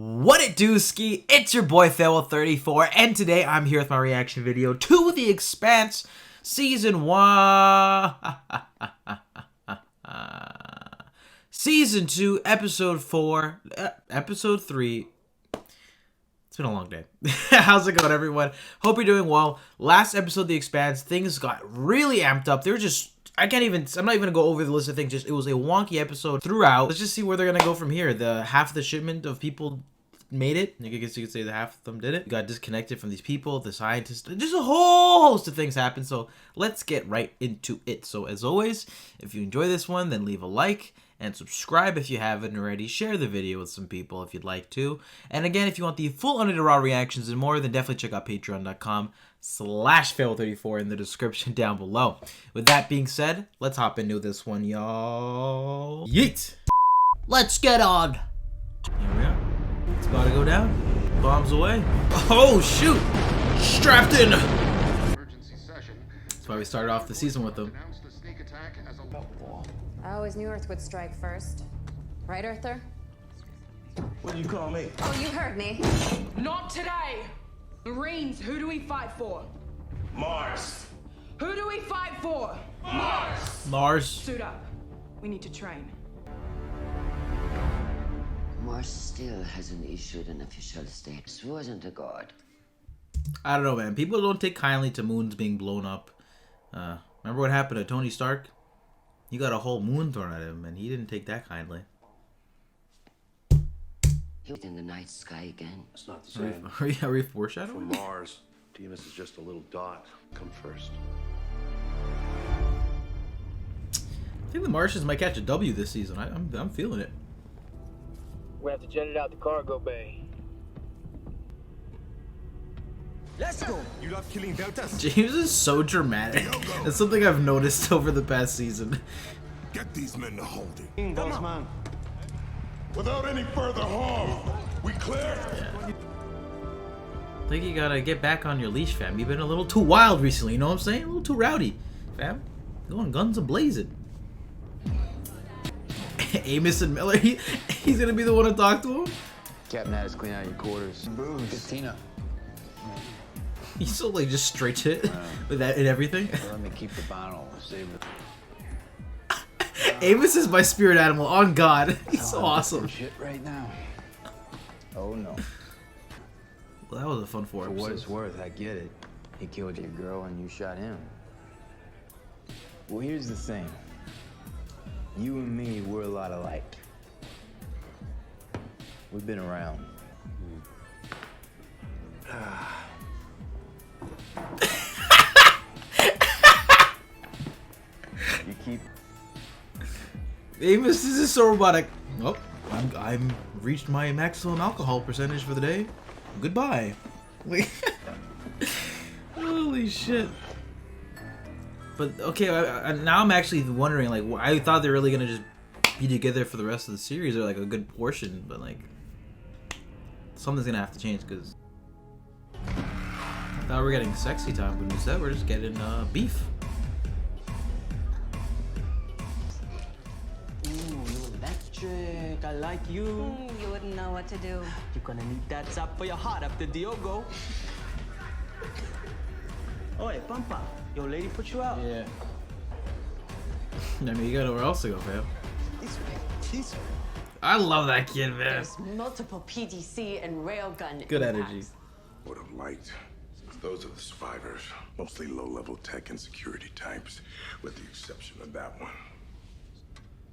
What it do, ski? It's your boy Farewell34, and today I'm here with my reaction video to The Expanse Season 1, Season 2, Episode 4, Episode 3. It's been a long day. How's it going, everyone? Hope you're doing well. Last episode of The Expanse, things got really amped up. They were just... I'm not even gonna go over the list of things. Just it was a wonky episode throughout. Let's just see where they're gonna go from here. The half of the shipment of people made it. I guess you could say that half of them did it. You got disconnected from these people, the scientists. Just a whole host of things happened. So let's get right into it. So as always, if you enjoy this one, then leave a like and subscribe if you haven't already. Share the video with some people if you'd like to. And again, if you want the full Under the Raw reactions and more, then definitely check out patreon.com/Farewell34 in the description down below. With that being said, let's hop into this one, y'all. Yeet! Let's get on! Here we are. It's about to go down. Bombs away. Oh, shoot! Strapped in! That's why we started off the season with them. I always knew Earth would strike first. Right, Earther? What do you call me? Oh, you heard me. Not today! Marines, who do we fight for? Mars. Who do we fight for? Mars. Mars. Suit up. We need to train. Mars still hasn't issued an official statement. Wasn't a god. I don't know, man. People don't take kindly to moons being blown up. Remember what happened to Tony Stark? He got a whole moon thrown at him, and he didn't take that kindly. He was in the night sky again. It's not the same. Are we foreshadowing? For Mars, Demas is just a little dot. Come first. I think the Martians might catch a W this season. I'm feeling it. We have to jet it out the cargo bay. Let's go. You love killing deltas. James is so dramatic. It's something I've noticed over the past season. Get these men to holding. Boss man. Without any further harm, we clear? Yeah. I think you gotta get back on your leash, fam. You've been a little too wild recently, you know what I'm saying? A little too rowdy, fam. Going guns a-blazing. Amos and Miller, he's gonna be the one to talk to him? Captain had us clean out your quarters. Bruce. Good Tina. He's so like just straight to it with that and everything. Let me keep the bottle. Save it. Amos is my spirit animal, on God. He's so awesome. Shit right now. Oh no. Well, that was a fun 4 For episodes. what it's worth, I get it. He killed your girl and you shot him. Well, here's the thing. You and me, we're a lot alike. We've been around. You keep... Amos, this is so robotic. Oh, I'm reached my maximum alcohol percentage for the day. Goodbye. Wait. Holy shit. But okay, now I'm actually wondering, like, I thought they're really gonna just be together for the rest of the series, or like a good portion, but like something's gonna have to change because I thought we were getting sexy time, but instead we're just getting beef. Electric, I like you. You wouldn't know what to do. You're gonna need that zap for your heart after Diogo. Oi, Pampa, your lady put you out? Yeah. I mean, you got nowhere else to go, fam. This way, this way. I love that kid, man. There's multiple PDC and railgun Good impacts. energy. Would have liked. Those are the survivors. Mostly low-level tech and security types, with the exception of that one.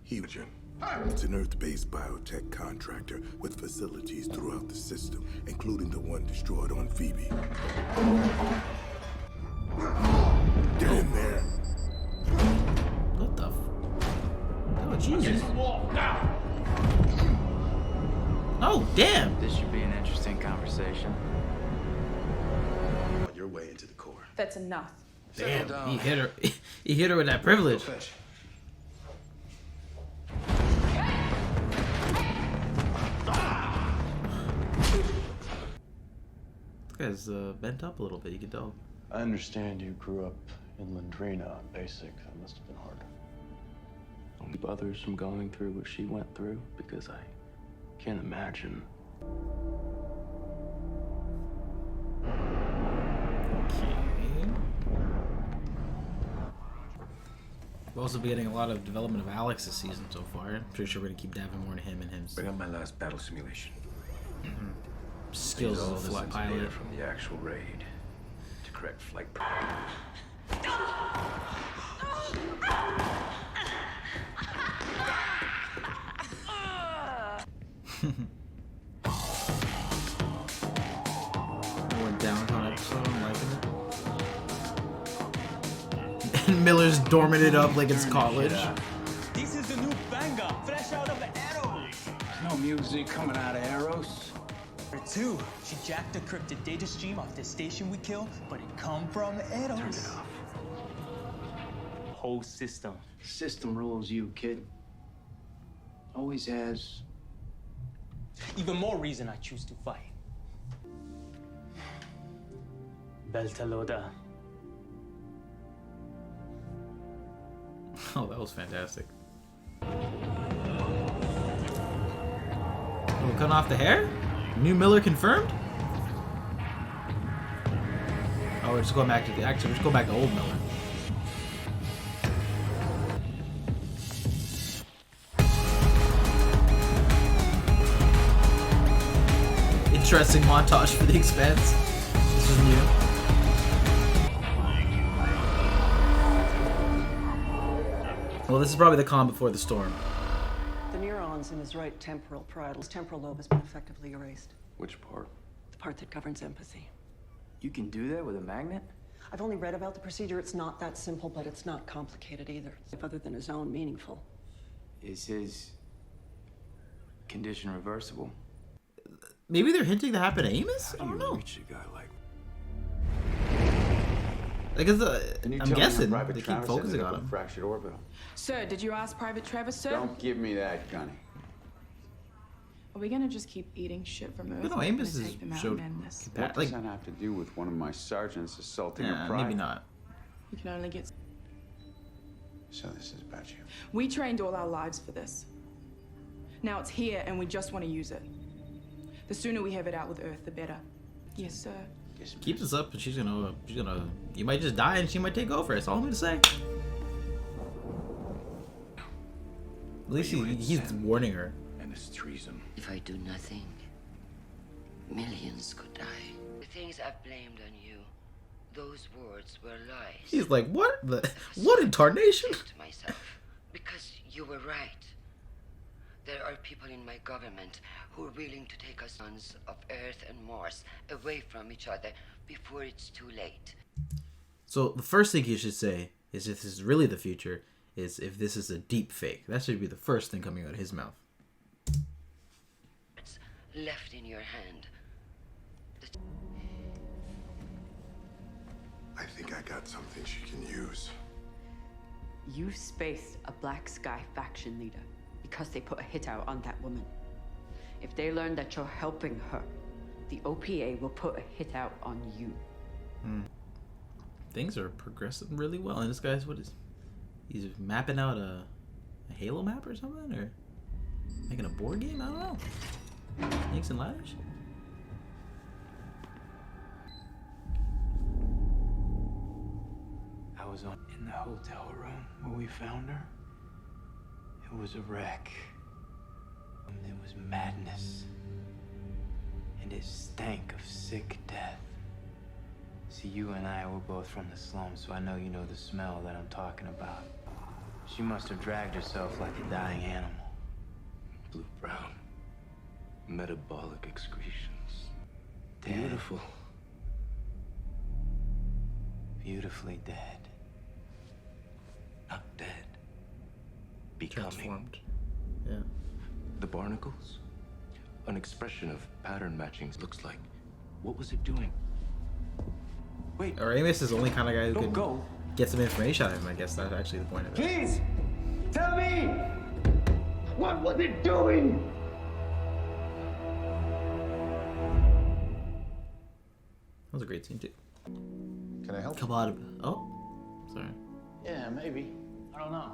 Martian. It's an Earth-based biotech contractor with facilities throughout the system, including the one destroyed on Phoebe. Get in there. What the oh, Jesus. Oh, damn. This should be an interesting conversation. On your way into the core. That's enough. Damn, he hit her. He hit her with that privilege. Fetch. This guy's bent up a little bit, you can tell. I understand you grew up in Landrina on basic. That must have been hard. I'll keep others from going through what she went through because I can't imagine We'll also be getting a lot of development of Alex this season so far. I'm pretty sure we're gonna keep diving more into him and his Bring up my last battle simulation. skills as a flight pilot. From the actual raid to correct flight. Went downtown episode, I'm liking it. And Miller's dorming it up like it's college. This is the new banger, fresh out of Eros. No music coming out of Eros. Number 2, she jacked a cryptic data stream off the station we killed, but it come from Eros. Turn it off. Whole system. System rules you, kid. Always has. Even more reason I choose to fight. Beltaloda. Oh, that was fantastic. Oh, cutting off the hair? New Miller confirmed? Oh, we're just going back to the actually, we're just going back to old Miller. Interesting montage for the Expanse. This is new. Well, this is probably the calm before the storm. The neurons in his right temporal parietal temporal lobe has been effectively erased. Which part? The part that governs empathy. You can do that with a magnet? I've only read about the procedure. It's not that simple, but it's not complicated either. If other than his own, meaningful. Is his condition reversible? Maybe they're hinting that happened to Amos? I don't know. Reach a guy like. I'm guessing they keep focusing on him. Fractured orbital. Sir, did you ask Private Trevor, sir? Don't give me that, Gunny. Are we gonna just keep eating shit from Earth? You know, Amos has showed What does that have to do with one of my sergeants assaulting a private? Maybe not. You can only get. So this is about you. We trained all our lives for this. Now it's here, and we just want to use it. The sooner we have it out with Earth, the better. Yes, sir. Keep this up, and she's gonna, you might just die, and she might take over. That's all I'm gonna say. At least he's warning her. And it's treason. If I do nothing, millions could die. The things I've blamed on you, those words were lies. He's like, what what in tarnation? To myself, because you were right. There are people in my government who are willing to take us sons of Earth and Mars away from each other before it's too late. So the first thing you should say is, if this is really the future, is if this is a deep fake. That should be the first thing coming out of his mouth. It's left in your hand. I think I got something she can use. You spaced a Black Sky faction leader because they put a hit out on that woman. If they learn that you're helping her, the OPA will put a hit out on you. Things are progressing really well, and this guy's he's mapping out a Halo map or something, or making a board game. I don't know. Snakes and ladders. I was in the hotel room where we found her. It was a wreck. It was madness. And it stank of sick death. See, you and I were both from the slums, so I know you know the smell that I'm talking about. She must have dragged herself like a dying animal. Blue-brown. Metabolic excretions. Dead. Beautiful. Beautifully dead. Not dead. Becoming. Transformed. Yeah. The barnacles? An expression of pattern matching looks like. What was it doing? Wait. Or Amos is the only kind of guy who Don't can go. get some information out of him. I guess that's actually the point of it. Please, tell me, what was it doing? That was a great scene too. Can I help? Come on. Oh, sorry. Yeah, maybe. I don't know.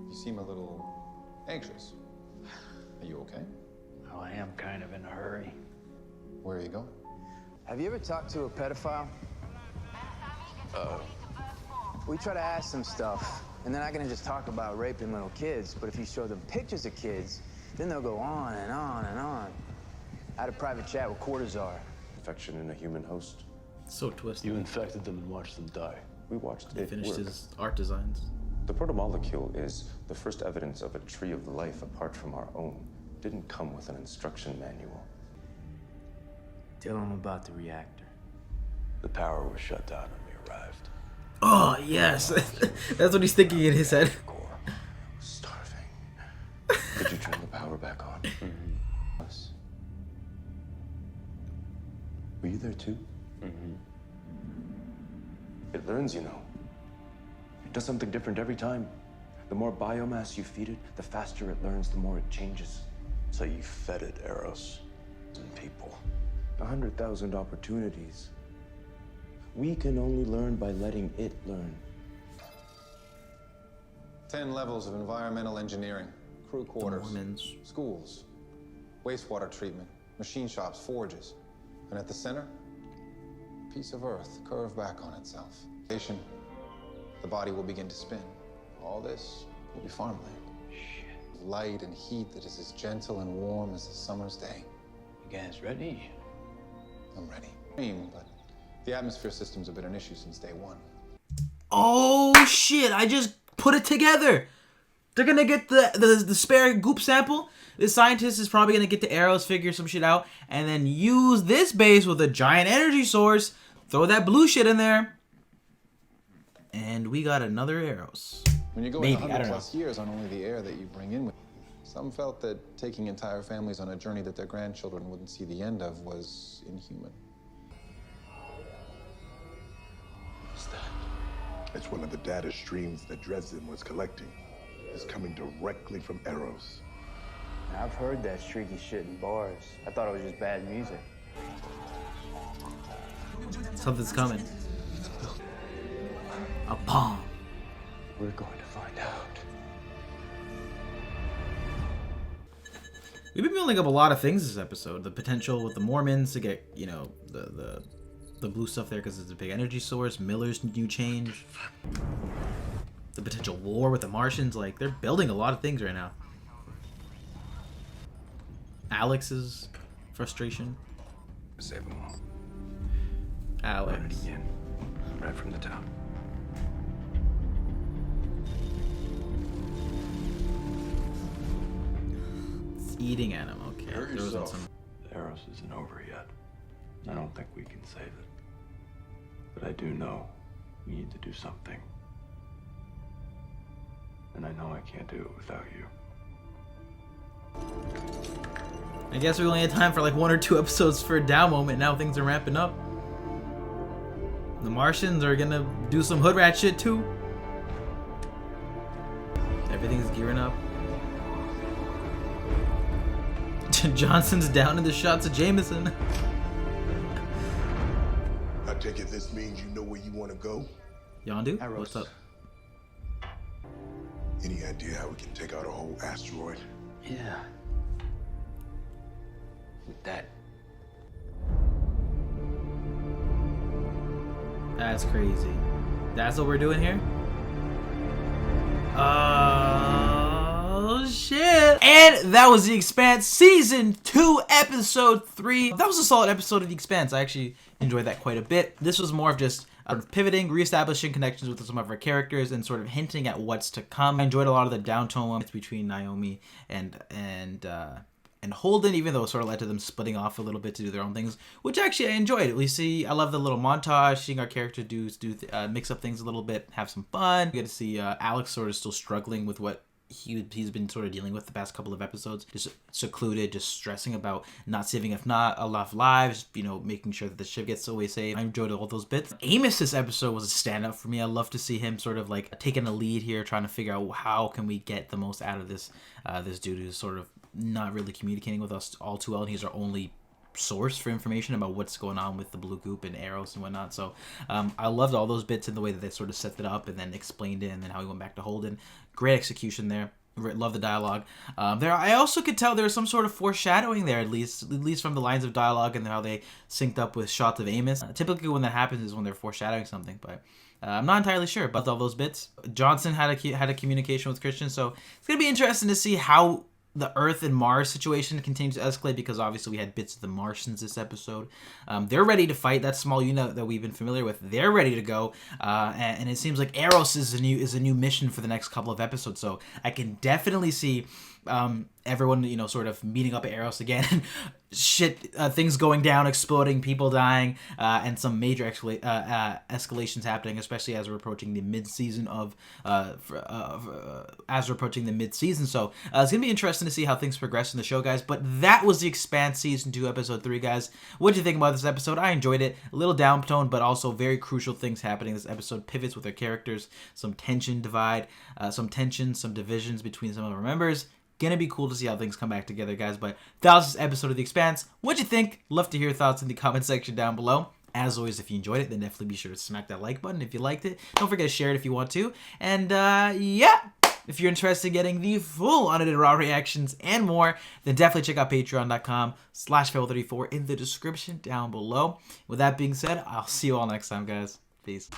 You seem a little anxious. Are you okay? Oh, I am kind of in a hurry. Where are you going? Have you ever talked to a pedophile? We try to ask them stuff, and they're not gonna just talk about raping little kids, but if you show them pictures of kids, then they'll go on and on and on. I had a private chat with Cortazar. Infection in a human host. So twisted. You infected them and watched them die. We watched He it finished work. his art designs. The protomolecule is the first evidence of a tree of life apart from our own. Didn't come with an instruction manual. Tell him about the reactor. The power was shut down when we arrived. Oh, yes. That's what he's thinking in his head. Starving. Did you turn the power back on? Us. Were you there too? It learns, you know. It does something different every time. The more biomass you feed it, the faster it learns, the more it changes. So you fed it Eros and people. 100,000 opportunities. We can only learn by letting it learn. 10 levels of environmental engineering, crew quarters, schools, wastewater treatment, machine shops, forges. And at the center, a piece of Earth curved back on itself. The body will begin to spin. All this will be farmland. Light and heat that is as gentle and warm as a summer's day. You guys ready? I'm ready. But the atmosphere system's been an issue since day one. Oh shit, I just put it together. They're gonna get the spare goop sample. The scientist is probably gonna get the Eros, figure some shit out, and then use this base with a giant energy source, throw that blue shit in there, and we got another Eros. When you go Maybe, in I don't 100 plus years on only the air that you bring in with you, some felt that taking entire families on a journey that their grandchildren wouldn't see the end of was inhuman. What's that? It's one of the data streams that Dresden was collecting. It's coming directly from Eros. I've heard that streaky shit in bars. I thought it was just bad music. Something's coming. A bomb. We're going to find out. We've been building up a lot of things this episode. The potential with the Mormons to get, you know, the blue stuff there because it's a big energy source. Miller's new change. The potential war with the Martians. Like, they're building a lot of things right now. Alex's frustration. Save them all. Alex. Run it again. Right from the top. It's eating at him. Okay. Hurt There wasn't yourself. some... Eros isn't over yet. I don't think we can save it. But I do know we need to do something. And I know I can't do it without you. I guess we only had time for like 1 or 2 episodes for a down moment. Now things are ramping up. The Martians are gonna do some hood rat shit too. Everything's gearing up. Johnson's down in the shots of Jameson. I take it this means you know where you want to go? Yondu? What's up? Any idea how we can take out a whole asteroid? Yeah. With that. That's crazy. That's what we're doing here? Oh, shit. And that was The Expanse Season 2, Episode 3. That was a solid episode of The Expanse. I actually enjoyed that quite a bit. This was more of just pivoting, reestablishing connections with some of our characters, and sort of hinting at what's to come. I enjoyed a lot of the downtone moments between Naomi and Holden, even though it sort of led to them splitting off a little bit to do their own things, which actually I enjoyed. I love the little montage, seeing our character mix up things a little bit, have some fun. We get to see Alex sort of still struggling with what he's been sort of dealing with the past couple of episodes, just secluded, just stressing about not saving enough lives, you know, making sure that the ship gets away safe. I enjoyed all those bits. Amos this episode was a standout for me. I love to see him sort of like taking a lead here, trying to figure out how can we get the most out of this dude who's sort of not really communicating with us all too well, and he's our only source for information about what's going on with the blue goop and Eros and whatnot. So I loved all those bits in the way that they sort of set it up and then explained it, and then how he went back to Holden. Great execution there. Love the dialogue. I also could tell there was some sort of foreshadowing there, at least from the lines of dialogue and how they synced up with shots of Amos. Typically, when that happens is when they're foreshadowing something, but I'm not entirely sure about all those bits. Johnson had a communication with Christian, so it's gonna be interesting to see how the Earth and Mars situation continues to escalate, because obviously we had bits of the Martians this episode. They're ready to fight. That small unit that we've been familiar with, they're ready to go. And it seems like Eros is a new mission for the next couple of episodes. So I can definitely see everyone, you know, sort of meeting up at Eros again. Things going down, exploding, people dying, and some major escalations happening, especially as we're approaching the mid-season So it's gonna be interesting to see how things progress in the show, guys. But that was The Expanse Season 2, Episode 3, guys. What did you think about this episode? I enjoyed it. A little down-toned, but also very crucial things happening. This episode pivots with our characters, some tension, some divisions between some of our members. Gonna be cool to see how things come back together, guys. But that was this episode of The Expanse. What'd you think? Love to hear your thoughts in the comment section down below. As always, if you enjoyed it, then definitely be sure to smack that like button if you liked it. Don't forget to share it if you want to. And yeah, if you're interested in getting the full unedited raw reactions and more, then definitely check out patreon.com/Fail34 in the description down below. With that being said, I'll see you all next time, guys. Peace.